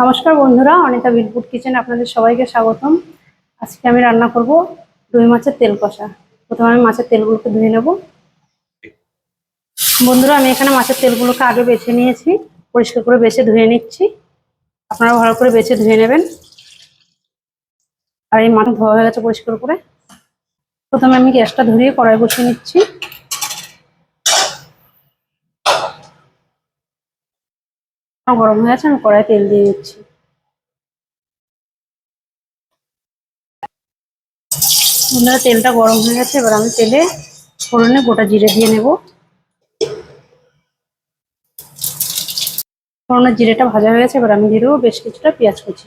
নমস্কার বন্ধুরা, অনিতা বিলপুট কিচেন আপনাদের সবাইকে স্বাগতম। আজকে আমি রান্না করব রুই মাছের তেল কষা। প্রথমে আমি মাছের তেলগুলোকে ধুয়ে নেব। বন্ধুরা, আমি এখানে মাছের তেলগুলোকে আগে বেছে নিয়েছি, পরিষ্কার করে বেছে ধুয়ে নিচ্ছি। আপনারা ভালো করে বেছে ধুয়ে নেবেন। আর এই মাছ ধোয়া হয়ে গেছে পরিষ্কার করে। প্রথমে আমি গ্যাসটা ধরিয়ে কড়াই বসিয়ে নিচ্ছি। গরম হয়ে গেছে, আমি কড়াই তেল দিয়ে দিচ্ছি। বন্ধুরা, তেলটা গরম হয়ে গেছে, এবার আমি তেলে ফোড়নে গোটা জিরে দিয়ে নেব। ফোড়নের জিরেটা ভাজা হয়ে গেছে, এবার আমি দিয়ে দেবো বেশ কিছুটা পেঁয়াজ কুচি।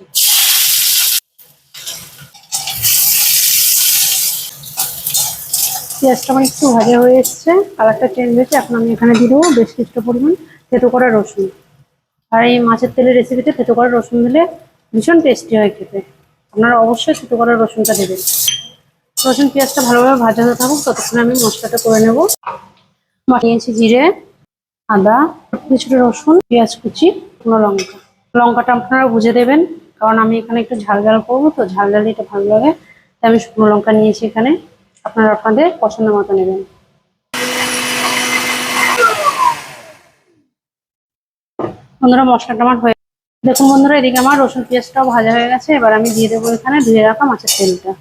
পেঁয়াজটা আমার একটু ভাজা হয়ে এসছে, কালারটা চেঞ্জ হয়েছে। এখন আমি এখানে দিয়ে দেবো বেশ কিছুটা পরিমাণ থেতো করা রসুন। আর এই মাছের তেলের রেসিপিতে থেতো করা রসুন দিলে ভীষণ টেস্টি হয় খেতে। আপনারা অবশ্যই থেতো করা রসুনটা দেবেন। রসুন পেঁয়াজটা ভালোভাবে ভাজা হতে থাকুক, ততক্ষণ আমি মশলাটা করে নেব। নিয়েছি জিরে, আদা, কিছুটা রসুন, পেঁয়াজ কুচি, শুকনো লঙ্কা। লঙ্কাটা আপনারা বুঝে দেবেন, কারণ আমি এখানে একটু ঝাল ঝাল করবো, তো ঝাল ঝাল এটা ভালো লাগে, তাই আমি শুকনো লঙ্কা নিয়েছি এখানে। আপনারা আপনাদের পছন্দ মতো নেবেন। বন্ধুরা, মশলাটা আমার হয়ে দেখুন বন্ধুরা, এদিকে আমার রসুন পেঁয়াজটাও ভাজা হয়ে গেছে। এবার আমি দিয়ে দেবো এখানে ধুয়ে রাখা মাছের তেলটা।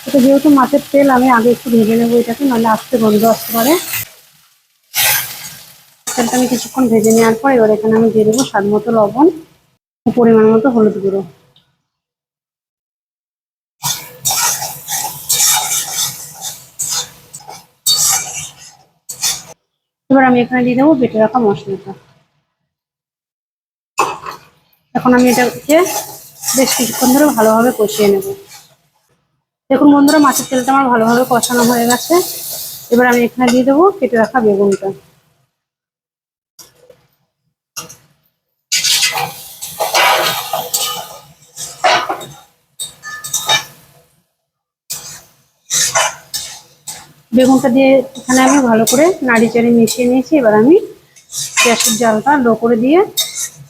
এটা যেহেতু মাছের তেল, আমি আগে একটু ভেজে নেবো এটাকে, নাহলে আস্তে গন্ধ আসতে পারে। তেলটা আমি কিছুক্ষণ ভেজে নেওয়ার পর এবার এখানে আমি দিয়ে দেবো স্বাদ মতো লবণ ও পরিমাণ মতো হলুদ গুঁড়ো। এবার আমি এখানে দিয়ে দেবো বেটে রাখা মশলাটা। এখন আমি এটাকে বেশ কিছুক্ষণ ধরে ভালোভাবে কষিয়ে নেব। দেখুন বন্ধুরা, মাছের তেলটা আমার ভালোভাবে কষানো হয়ে গেছে। এবার আমি এখানে দিয়ে দেবো কেটে রাখা বেগুনটা। বেগুনটা দিয়ে এখানে আমি ভালো করে নাড়ি চাড়ি মিশিয়ে নিয়েছি। এবার আমি গ্যাসের জালটা লো করে দিয়ে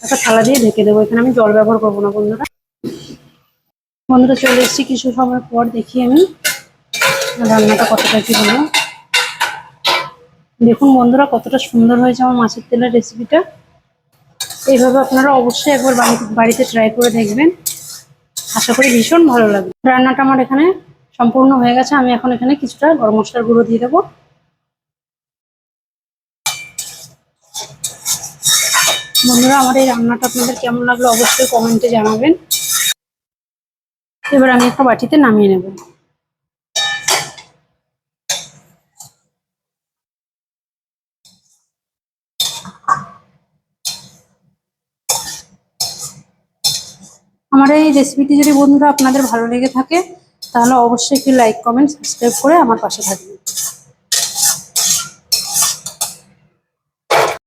একটা থালা দিয়ে ঢেকে দেবো। এখানে আমি জল ব্যবহার করবো না বন্ধুরা। বন্ধুরা, চলে এসেছি কিছু সময় পর, দেখি আমি রান্নাটা কতটা কি হলো। দেখুন বন্ধুরা, কতটা সুন্দর হয়েছে আমার মাছের তেলের রেসিপিটা। এইভাবে আপনারা অবশ্যই একবার বাড়িতে ট্রাই করে দেখবেন। আশা করি ভীষণ ভালো লাগবে। রান্নাটা আমার এখানে সম্পূর্ণ হয়ে গেছে। আমি এখন এখানে কিছুটা গরম মশলার গুঁড়ো দিয়ে দেবো। বন্ধুরা, আমার এই রান্নাটা আপনাদের কেমন লাগলো অবশ্যই কমেন্টে জানাবেন। এবার আমি একটা বাটিতে নামিয়ে নেব। আমার এই রেসিপিটি যদি বন্ধুরা আপনাদের ভালো লেগে থাকে, তাহলে অবশ্যই একটি লাইক, কমেন্ট, সাবস্ক্রাইব করে আমার পাশে থাকবেন।